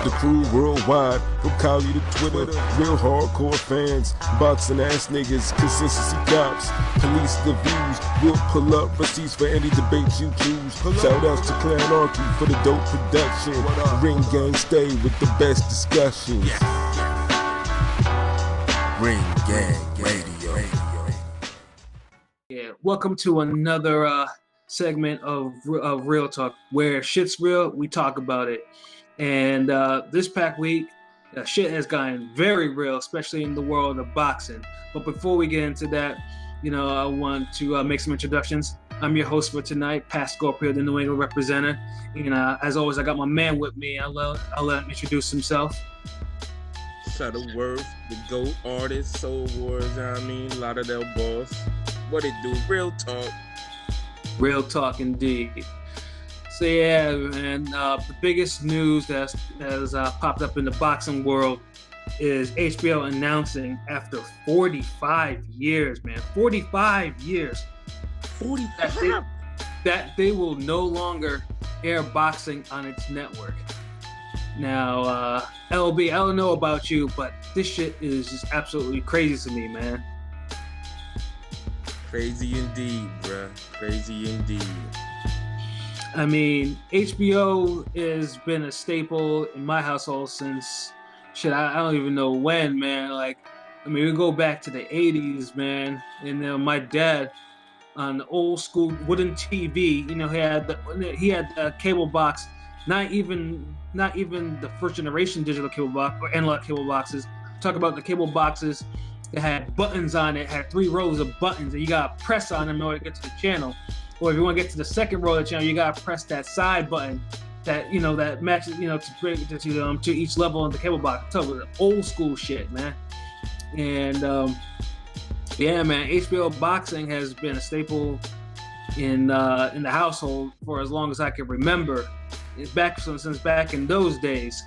The crew worldwide, from Cali to Twitter, real hardcore fans, boxing ass niggas, consistency cops, police the views, we'll pull up receipts for any debate you choose. Shout outs to Clan Arky for the dope production. Ring Gang stay with the best discussions. Ring Gang Radio. Yeah, welcome to another segment of Real Talk, where shit's real, we talk about it. And this past week, shit has gotten very real, especially in the world of boxing. But before we get into that, I want to make some introductions. I'm your host for tonight, Patscorpio, the New England representative. And as always, I got my man with me. I'll let him introduce himself. Shutterworth, the GOAT artist, Soul Wars, Lauderdale boss. What it do? Real talk. Real talk indeed. So yeah, man, the biggest news that has popped up in the boxing world is HBO announcing after 45 years, man, 45 years, 45 that they will no longer air boxing on its network. Now, LB, I don't know about you, but this shit is just absolutely crazy to me, man. Crazy indeed, bruh. Crazy indeed. I mean, HBO has been a staple in my household since, I don't even know when, man. We go back to the 80s, man. And my dad, on the old school wooden TV, he had the cable box, not even the first generation digital cable box or analog cable boxes. Talk about the cable boxes that had buttons on it, had 3 rows of buttons, and you gotta press on them in order to get to the channel. Or if you want to get to the second row of the channel, you gotta press that side button that that matches to bring it to each level in the cable box. So it was old school shit, man. And yeah, man, HBO Boxing has been a staple in the household for as long as I can remember. It's since back in those days.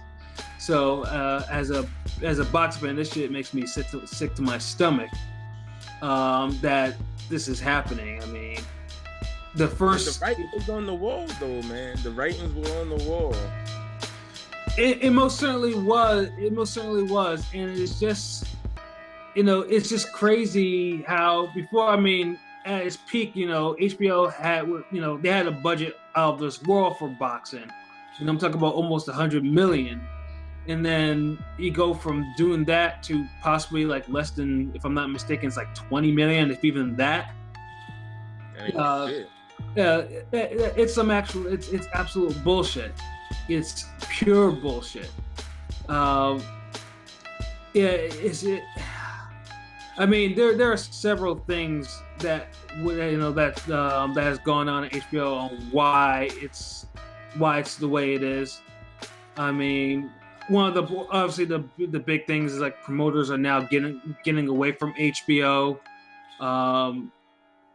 So as a boxing fan, this shit makes me sick to my stomach that this is happening. I mean, the writing was on the wall, though, man. The writings were on the wall. It most certainly was. And it's just, it's just crazy how before, at its peak, HBO had, they had a budget of this world for boxing. I'm talking about almost 100 million. And then you go from doing that to possibly less than, if I'm not mistaken, it's 20 million, if even that. It's absolute bullshit. It's pure bullshit. There are several things that that has gone on at HBO on why it's the way it is. One of the obviously the big things is promoters are now getting away from HBO.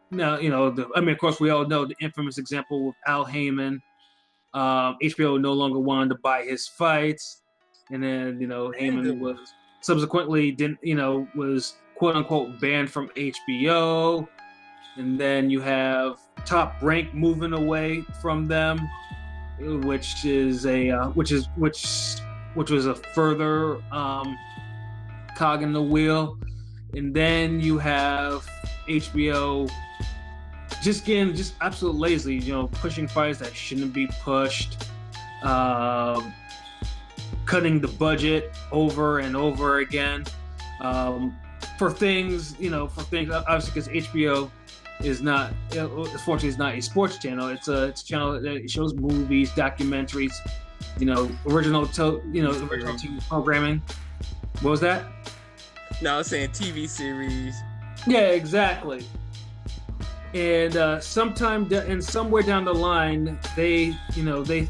Now, of course, we all know the infamous example with Al Heyman. HBO no longer wanted to buy his fights, and then Heyman was subsequently was quote unquote banned from HBO, and then you have Top Rank moving away from them, which was a further cog in the wheel. And then you have HBO just absolutely lazy, pushing fights that shouldn't be pushed, cutting the budget over and over again, for things obviously, because HBO is not, unfortunately, it's not a sports channel. It's a channel that shows movies, documentaries, original TV programming. What was that? No, I was saying TV series. Yeah, exactly. And somewhere down the line, they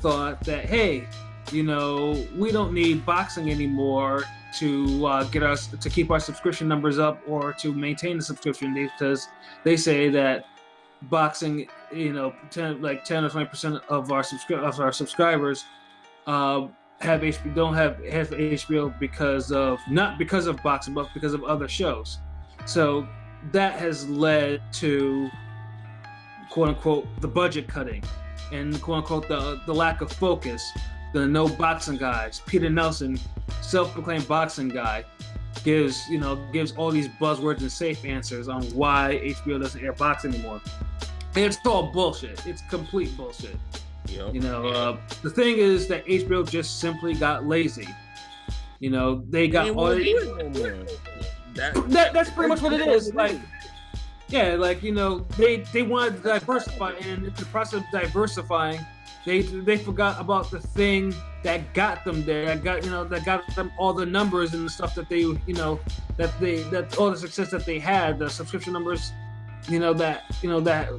thought that, hey, we don't need boxing anymore to keep our subscription numbers up or to maintain the subscription, because they say that boxing, 10 or 20% of our subscribers don't have HBO not because of boxing, but because of other shows. So that has led to quote unquote the budget cutting and quote unquote the lack of focus. the no boxing guys. Peter Nelson, self-proclaimed boxing guy, gives all these buzzwords and safe answers on why HBO doesn't air boxing anymore. And it's all bullshit. It's complete bullshit. Yep. The thing is that HBO just simply got lazy. They got all. That's pretty much what it is. Like, yeah, like they wanted to diversify, and in the process of diversifying, they forgot about the thing that got them there. That got them all the numbers and the stuff that that all the success that they had, the subscription numbers, that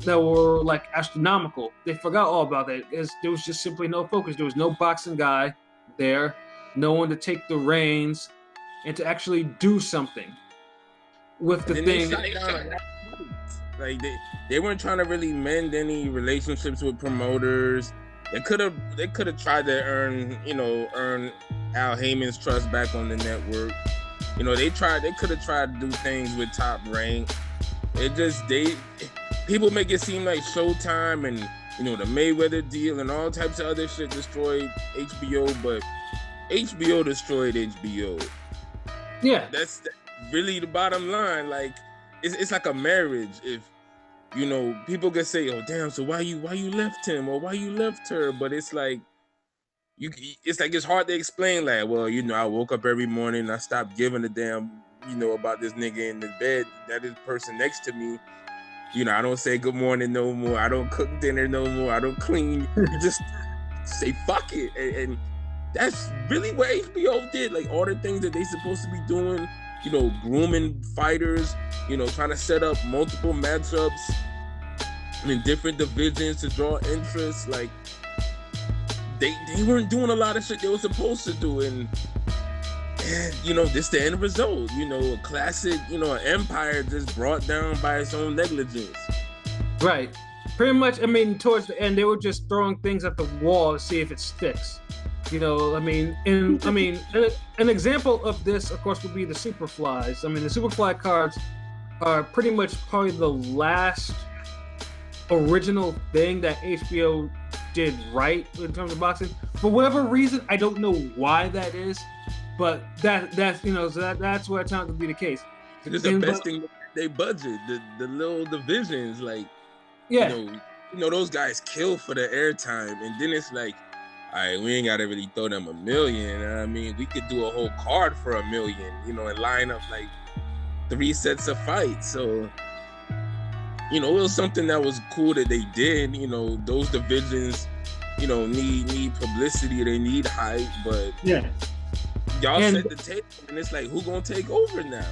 were like astronomical. They forgot all about that. There was just simply no focus. There was no boxing guy there, no one to take the reins and to actually do something with the thing. Like they weren't trying to really mend any relationships with promoters. They could have tried to earn Al Heyman's trust back on the network. They could have tried to do things with Top Rank. People make it seem like Showtime and the Mayweather deal and all types of other shit destroyed HBO, but HBO destroyed HBO. Yeah, that's really the bottom line. Like it's like a marriage. If people can say, "Oh damn, so why you left him or why you left her?" But it's like it's hard to explain. Like, well, I woke up every morning and I stopped giving a damn, about this nigga in the bed. That is person next to me. I don't say good morning no more. I don't cook dinner no more. I don't clean. You just say fuck it, and that's really what HBO did. Like all the things that they supposed to be doing. Grooming fighters, trying to set up multiple matchups in different divisions to draw interest. Like they weren't doing a lot of shit they were supposed to do, and this the end result. A classic, an empire just brought down by its own negligence. Right. Pretty much. I mean, towards the end, they were just throwing things at the wall to see if it sticks. An example of this, of course, would be the Superflies. I mean, the Superfly cards are pretty much probably the last original thing that HBO did right in terms of boxing. For whatever reason, I don't know why that is, but that's what it sounds to be the case. It's the best thing they budget, the little divisions, like those guys kill for the airtime, and then it's like, all right, we ain't gotta really throw them $1 million. I mean, we could do a whole card for $1 million, and line up like 3 sets of fights. So, it was something that was cool that they did. Those divisions, need publicity, they need hype, but y'all set the table, and it's like, who gonna take over now?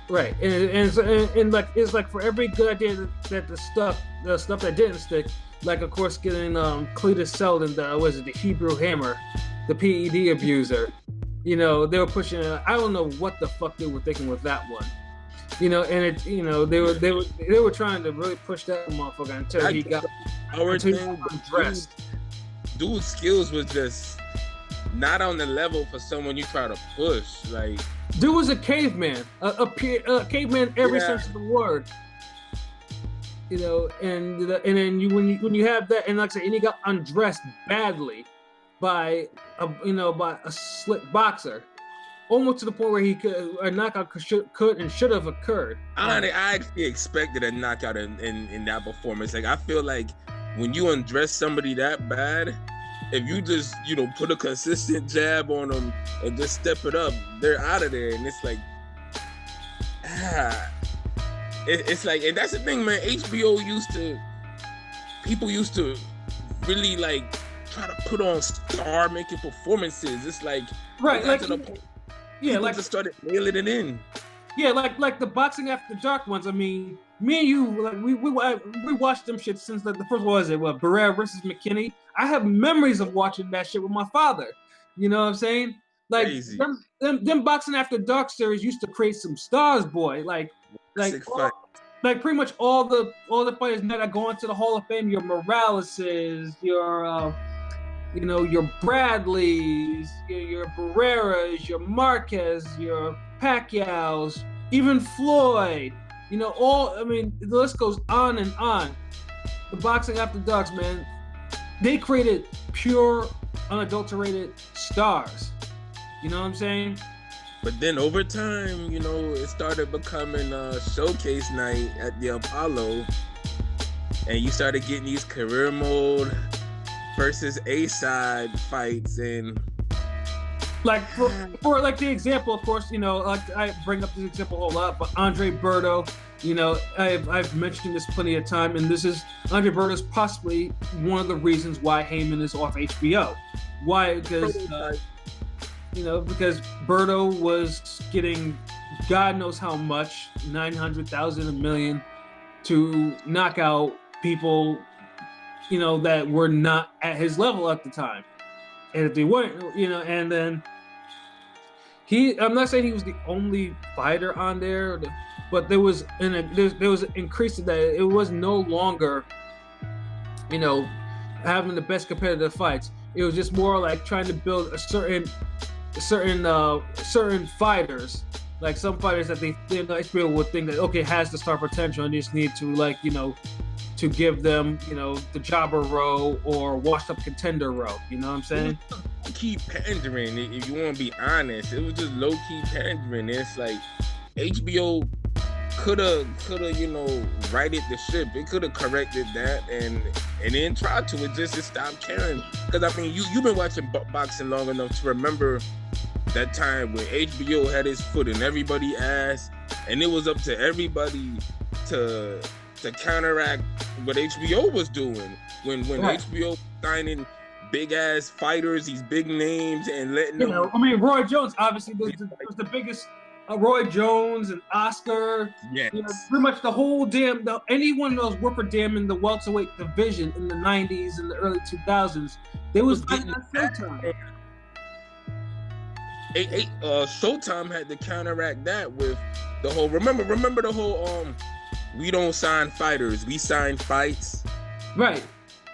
Right, and like it's like for every good idea that the stuff that didn't stick. Like, of course, getting Cletus Selden, the Hebrew Hammer, the PED abuser. They were pushing. I don't know what the fuck they were thinking with that one. They were trying to really push that motherfucker until he got undressed. Dude's skills was just not on the level for someone you try to push. Like, dude was a caveman, a caveman every sense of the word. And then when you have that, and like I said, and he got undressed badly by a slick boxer, almost to the point where a knockout could and should have occurred. I actually expected a knockout in that performance. Like, I feel like when you undress somebody that bad, if you just put a consistent jab on them and just step it up, they're out of there. And it's like, it's like, and that's the thing, man. HBO people used to really like try to put on star-making performances. It's like, right, like, to the point, like just started nailing it in. Yeah, like the Boxing After Dark ones. I mean, me and you, like we watched them shit since the first one was it Barrera versus McKinney. I have memories of watching that shit with my father. You know what I'm saying? Like them Boxing After Dark series used to create some stars, boy. Like pretty much all the fighters that are going to the Hall of Fame, your Moraleses, your Bradleys, your Barreras, your Marquez, your Pacquiao's, even Floyd, the list goes on and on. The Boxing After Darks, man, they created pure unadulterated stars. You know what I'm saying? But then over time, it started becoming a showcase night at the Apollo, and you started getting these career mode versus A-side fights, and like for like the example, of course, like I bring up this example a whole lot, but Andre Berto, I've mentioned this plenty of time, and this is Andre Berto is possibly one of the reasons why Heyman is off HBO. Why? Because because Berto was getting God knows how much, 900,000, $1 million, to knock out people, that were not at his level at the time. And if they weren't, and then I'm not saying he was the only fighter on there, but there was an increase in that it was no longer, having the best competitive fights. It was just more like trying to build a certain fighters, like some fighters that they HBO would think that has the star potential and just need to to give them the jobber row or washed up contender row. You know what I'm saying? Keep pandering. If you want to be honest, it was just low key pandering. It's like HBO could have righted the ship. It could have corrected that and then tried to. It just stopped caring. Because I mean, you've been watching boxing long enough to remember that time when HBO had his foot in everybody's ass, and it was up to everybody to counteract what HBO was doing. When HBO signing big ass fighters, these big names, and letting them. I mean, Roy Jones obviously was the biggest. Roy Jones and Oscar. Yes. Pretty much the whole anyone that was worth a damn in the welterweight division in the 90s and the early 2000s, they was getting that Showtime. Showtime had to counteract that with the whole. Remember the whole we don't sign fighters, we sign fights. Right.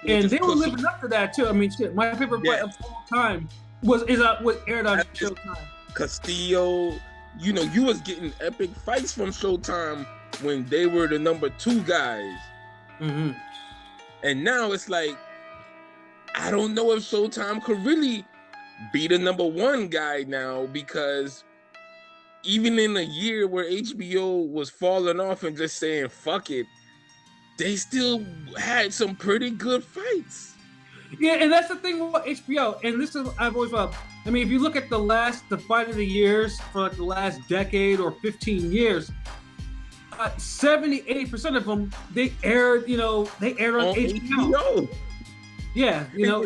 And they were living up to that too. I mean, shit. My favorite fight of all time was aired on Showtime. Castillo. You was getting epic fights from Showtime when they were the number 2 guys. Mm-hmm. And now it's like, I don't know if Showtime could really be the number 1 guy now, because even in a year where HBO was falling off and just saying, fuck it, they still had some pretty good fights. Yeah, and that's the thing about HBO. And this is, I've always thought, I mean, if you look at the fight of the years for like the last decade or 15 years, 70-80% of them, they aired on HBO. Yeah,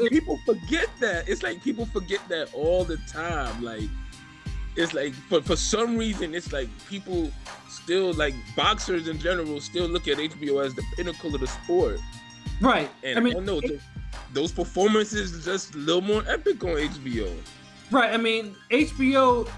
people forget that. It's like people forget that all the time. Like, it's like for some reason, it's like people still, like boxers in general, still look at HBO as the pinnacle of the sport. Right. And I don't know, those performances just a little more epic on HBO. Right. I mean, HBO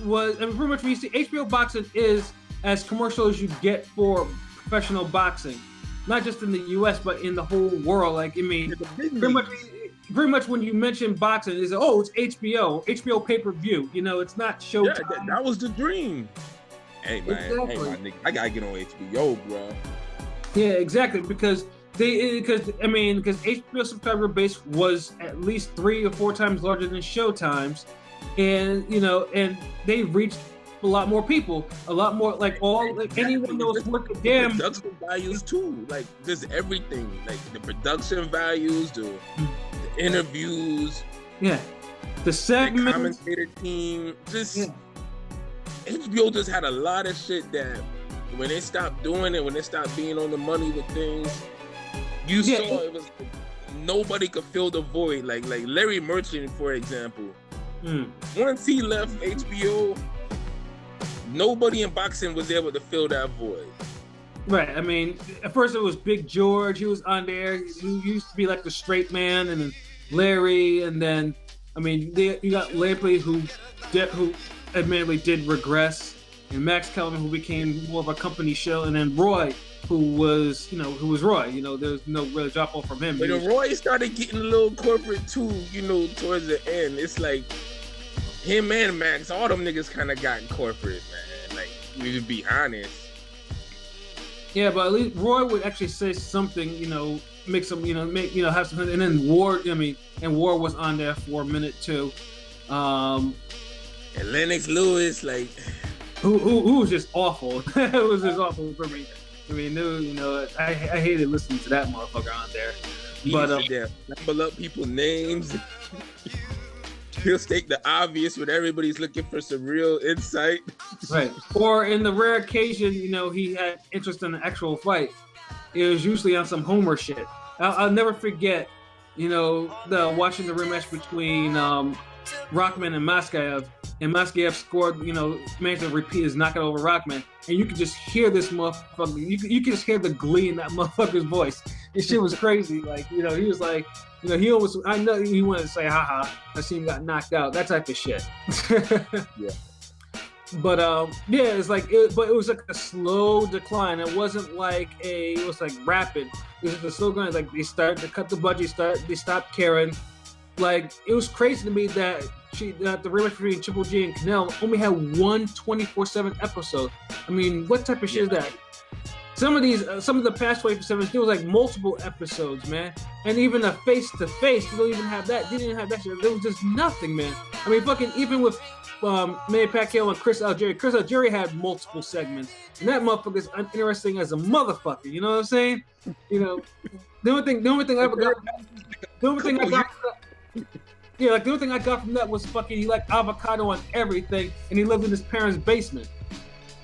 was, pretty much when you see HBO Boxing is as commercial as you get for professional boxing, not just in the U.S. but in the whole world. Like, I mean, pretty much when you mention boxing, it's HBO pay-per-view. It's not Showtime. Yeah, that was the dream. Hey man, exactly. Hey my nigga, I gotta get on HBO, bro. Yeah, exactly, because HBO subscriber base was at least 3 or 4 times larger than Showtime's, and and they reached a lot more people, a lot more anyone that was worth a damn. Production values too, like just everything, like the production values, the interviews, the segments, the commentator team, HBO just had a lot of shit that when they stopped doing it, when they stopped being on the money with things, you saw it was like, nobody could fill the void. Like Larry Merchant, for example. Once he left HBO, nobody in boxing was able to fill that void. Right. I mean, at first it was Big George. He was on there. He used to be like the straight man, and then Larry, and then you got Lampley who admittedly did regress, and Max Kellerman, who became more of a company show, and then Roy, who was Roy. There's no real drop off from him. But Roy started getting a little corporate too, towards the end. It's like him and Max, all them niggas kind of got corporate, man. Like, we to be honest. Yeah, but at least Roy would actually say something, make some, have some, and then War. And War was on there for a minute too. And Lennox Lewis, like, who was just awful. It was just awful for me. I mean, I hated listening to that motherfucker on there. But number up people's names. He'll state the obvious when everybody's looking for some real insight. Right. Or in the rare occasion, he had interest in an actual fight. It was usually on some Homer shit. I'll never forget, watching the rematch between Rockman and Maskaev. And Maskaev scored, managed to repeat his knockout over Rockman. And you could just hear this motherfucker. You could just hear the glee in that motherfucker's voice. This shit was crazy. Like, he was like, he almost, I know he wanted to say, haha, I seen him got knocked out. That type of shit. Yeah. But, it's like, but it was like a slow decline. It wasn't like it was like rapid. It was just a slow grind. Like, they started to cut the budget, they stopped caring. Like, it was crazy to me that the rematch between Triple G and Canelo only had one 24/7 episode. I mean, what type of shit is that? Some of the past 24/7s, there was like multiple episodes, man. And even a face-to-face, you don't even have that. They didn't have that shit. There was just nothing, man. I mean, fucking, even with Manny Pacquiao and Chris Algieri. Chris Algieri had multiple segments. And that motherfucker is uninteresting as a motherfucker. You know what I'm saying? The only thing I ever got... The only thing I got... Yeah, like the only thing I got from that was fucking he liked avocado on everything, and he lived in his parents' basement.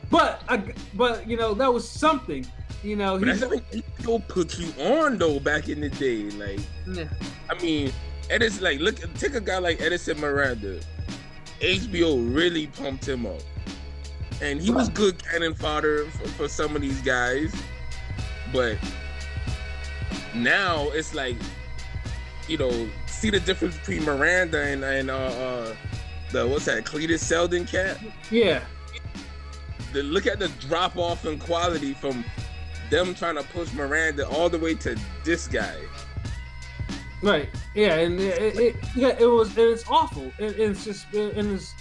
But that was something. But that's what HBO put you on though back in the day. Like, yeah. I mean, Edison, like, take a guy like Edison Miranda. HBO really pumped him up, and he was good cannon fodder for some of these guys. But now it's like, see the difference between Miranda and the what's that, Cletus Selden cat? Yeah. Look at the drop off in quality from them trying to push Miranda all the way to this guy. Right. Yeah, and it's awful. It's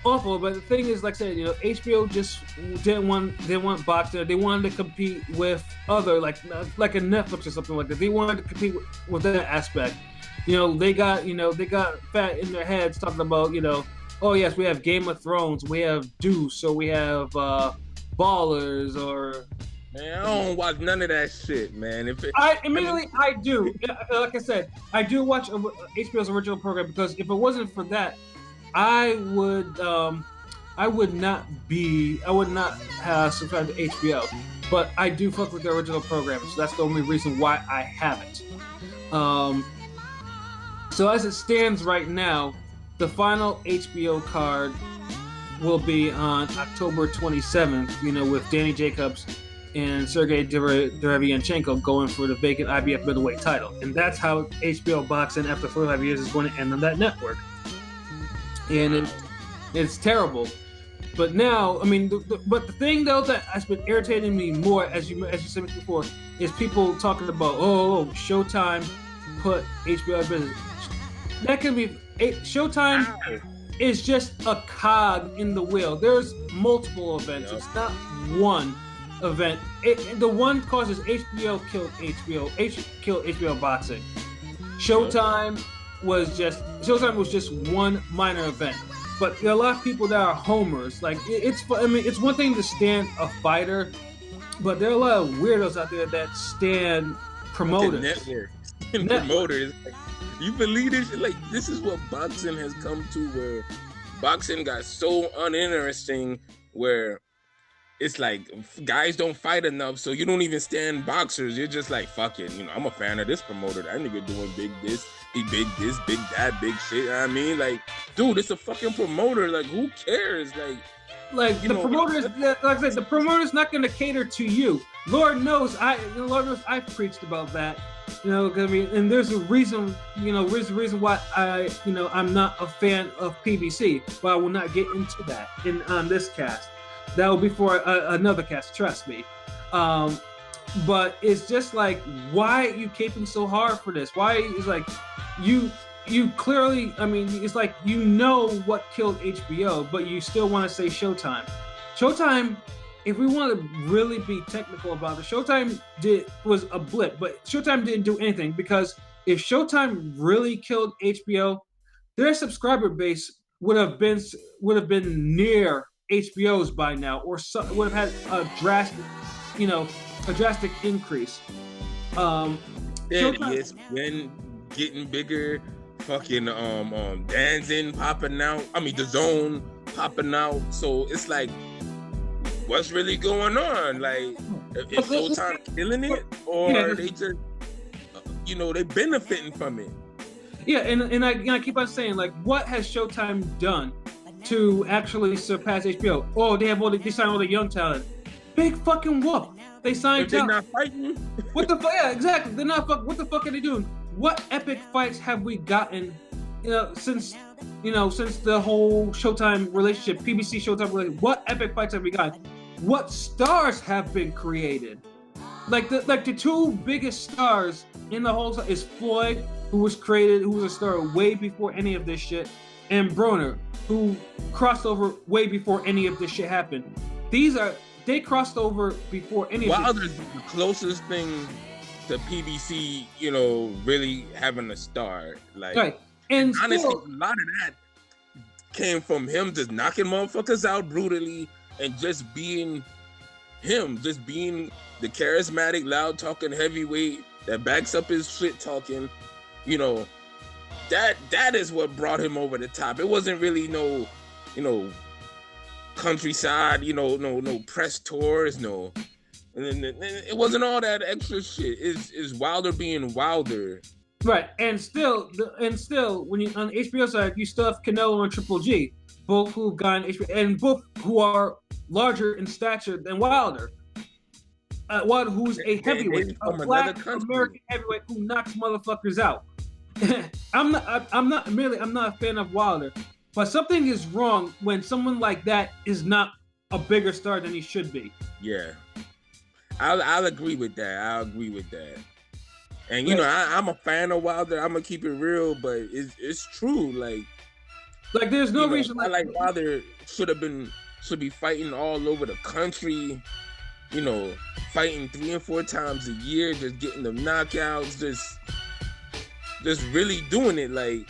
awful. But the thing is, like I said, HBO just didn't want boxing. They wanted to compete with other like a Netflix or something like that. They wanted to compete with that aspect. They got fat in their heads talking about, oh yes, we have Game of Thrones, we have Deuce, or we have Ballers, or... Man, I don't watch none of that shit, man. I do. Like I said, I do watch HBO's original program because if it wasn't for that, I would not have subscribed to HBO. But I do fuck with the original program, so that's the only reason why I haven't. So as it stands right now, the final HBO card will be on October 27th, with Danny Jacobs and Sergey Derevyanchenko going for the vacant IBF middleweight title. And that's how HBO Boxing, after 45 years, is going to end on that network. And it's terrible. But now, I mean, but the thing, though, that has been irritating me more, as you said before, is people talking about, Showtime put HBO out of business. That can be Showtime is just a cog in the wheel. There's multiple events. Yep. It's not one event. The one causes HBO killed HBO Boxing. Showtime was just one minor event. But there are a lot of people that are homers. Like it's one thing to stand a fighter, but there are a lot of weirdos out there that stand promoters. Network. Promoters. You believe this? Like, this is what boxing has come to, where boxing got so uninteresting, where it's like guys don't fight enough, so you don't even stand boxers. You're just like, fuck it, I'm a fan of this promoter. That nigga doing big this, he big this, big that, big shit. You know what I mean, like, dude, it's a fucking promoter. Like, who cares? Like the promoter's, like I said, the promoter's not going to cater to you. Lord knows I've preached about that. And there's a reason, why I'm not a fan of PBC, but I will not get into that on this cast. That will be for another cast, trust me. But it's just like, why are you caping so hard for this? Why is like, you clearly, it's like, what killed HBO, but you still want to say Showtime. Showtime if we want to really be technical about it, Showtime was a blip, but Showtime didn't do anything, because if Showtime really killed HBO, their subscriber base would have been near HBO's by now, or would have had a drastic increase. It's been getting bigger. Fucking dancing popping out. I mean, the zone popping out. So it's like, what's really going on? Like, is Showtime killing it, or they just, they benefiting from it? Yeah, and I keep on saying, like, what has Showtime done to actually surpass HBO? Oh, they signed all the young talent. Big fucking whoop. They signed talent. They're not fighting. What the fuck? Yeah, exactly. They're not fuck. What the fuck are they doing? What epic fights have we gotten? Since the whole Showtime relationship, PBC Showtime relationship. What epic fights have we gotten? What stars have been created? Like the two biggest stars in the whole is Floyd, who was a star way before any of this shit, and Broner, who crossed over way before any of this shit happened. They crossed over before any of this. Wilder's the closest thing to PBC, really having a star. Like, right. And honestly, a lot of that came from him just knocking motherfuckers out brutally and just being him, just being the charismatic, loud talking heavyweight that backs up his shit talking. That is what brought him over the top. It wasn't really no countryside, no press tours, no. And it wasn't all that extra shit. It's Wilder being Wilder. Right, and still, when you on the HBO side, you still have Canelo and Triple G, both who've gone HBO, and both who are larger in stature than Wilder. Wilder, who's a heavyweight, a black American heavyweight who knocks motherfuckers out. I'm not a fan of Wilder, but something is wrong when someone like that is not a bigger star than he should be. Yeah, I'll agree with that. And I'm a fan of Wilder. I'm gonna keep it real, but it's true. Like there's no reason. Wilder should be fighting all over the country. Fighting 3 and 4 times a year, just getting them knockouts, just really doing it. Like,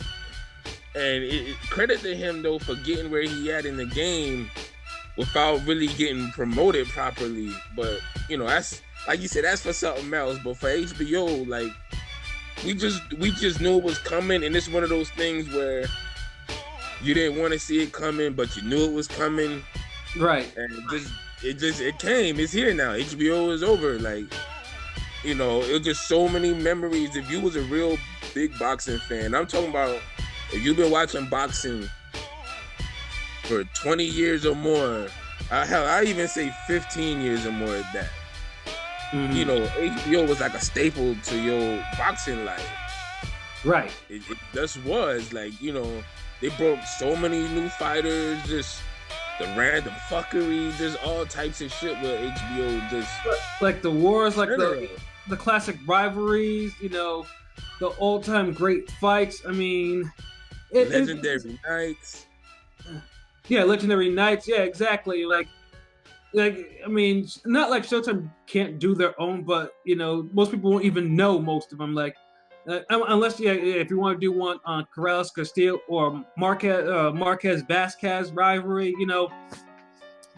and credit to him though for getting where he at in the game without really getting promoted properly. But that's, like you said, that's for something else. But for HBO, like, we just knew it was coming, and it's one of those things where you didn't want to see it coming, but you knew it was coming. Right. And it came. It's here now. HBO is over. Like, it was just so many memories. If you was a real big boxing fan, I'm talking about if you've been watching boxing for 20 years or more, I even say 15 years or more at that. Mm-hmm. HBO was like a staple to your boxing life. Right. It just was. Like, they broke so many new fighters, just the random fuckery, just all types of shit with HBO. Just like the wars, like the classic rivalries, the all-time great fights. I mean, legendary nights. Yeah, legendary nights. Yeah, exactly. Like I mean, not like Showtime can't do their own, but most people won't even know most of them. Like, unless if you want to do one on Corrales Castillo or Marquez Vasquez rivalry,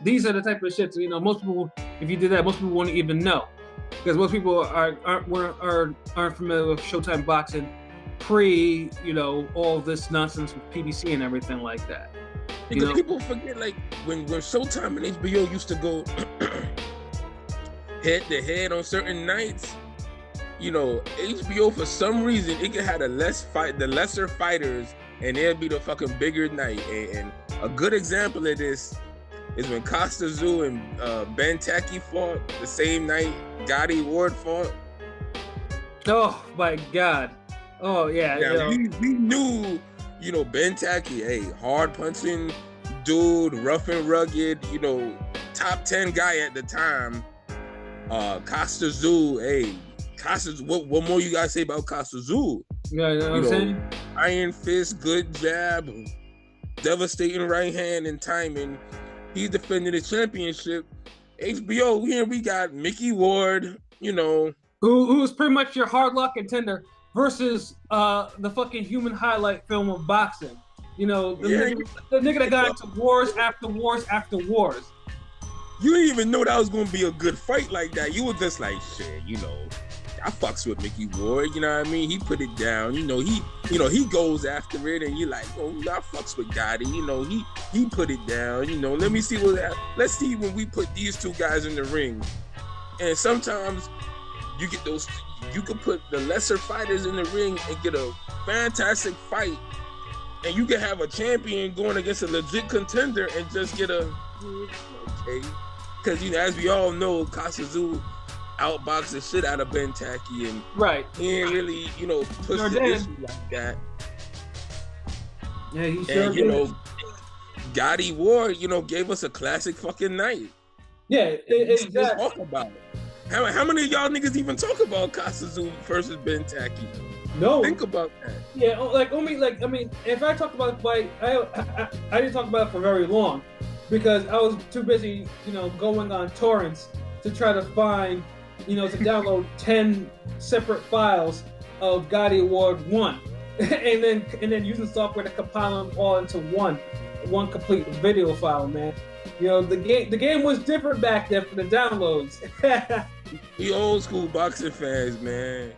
these are the type of shit. Most people, if you did that, most people wouldn't even know, because most people aren't familiar with Showtime boxing pre all this nonsense with PBC and everything like that. Because people forget, like, when Showtime and HBO used to go head to head on certain nights, HBO for some reason it could have the lesser fighters, and it'd be the fucking bigger night. And a good example of this is when Costa Zoo and Ben Taki fought the same night Gotti Ward fought. Oh my God! Oh yeah. We knew. Ben Taki, hard punching dude, rough and rugged, top 10 guy at the time. Costa Zoo, what more you guys say about Costa Zoo? Yeah, what I'm saying? Iron fist, good jab, devastating right hand and timing. He's defending the championship, HBO, here we got Mickey Ward, you know. Who's pretty much your hard luck contender versus the fucking human highlight film of boxing. You know, the nigga that got into wars after wars after wars. You didn't even know that was gonna be a good fight like that. You were just like, shit, you know, I fucks with Mickey Ward, you know what I mean? He put it down, you know, he goes after it, and you're like, oh, I fucks with Gotti, you know, he put it down, you know. Let's see when we put these two guys in the ring. And sometimes you get those, you can put the lesser fighters in the ring and get a fantastic fight, and you can have a champion going against a legit contender and just get a okay. Because, you know, as we all know, Kasazu outboxed the shit out of Ben Taki, and right, he ain't really, you know, push the issue like that. Yeah, he sure and, you know, Gotti Ward, you know, gave us a classic fucking night. Yeah, exactly. Talk about it. How many of y'all niggas even talk about Kasazu versus Ben Taki? No. Think about that. Yeah, I mean, if I talked about the fight, I didn't talk about it for very long because I was too busy, you know, going on torrents to try to find, you know, to download 10 separate files of Gotti Award 1 and then using software to compile them all into one complete video file, man. You know, the game was different back then for the downloads. We old school boxing fans, man.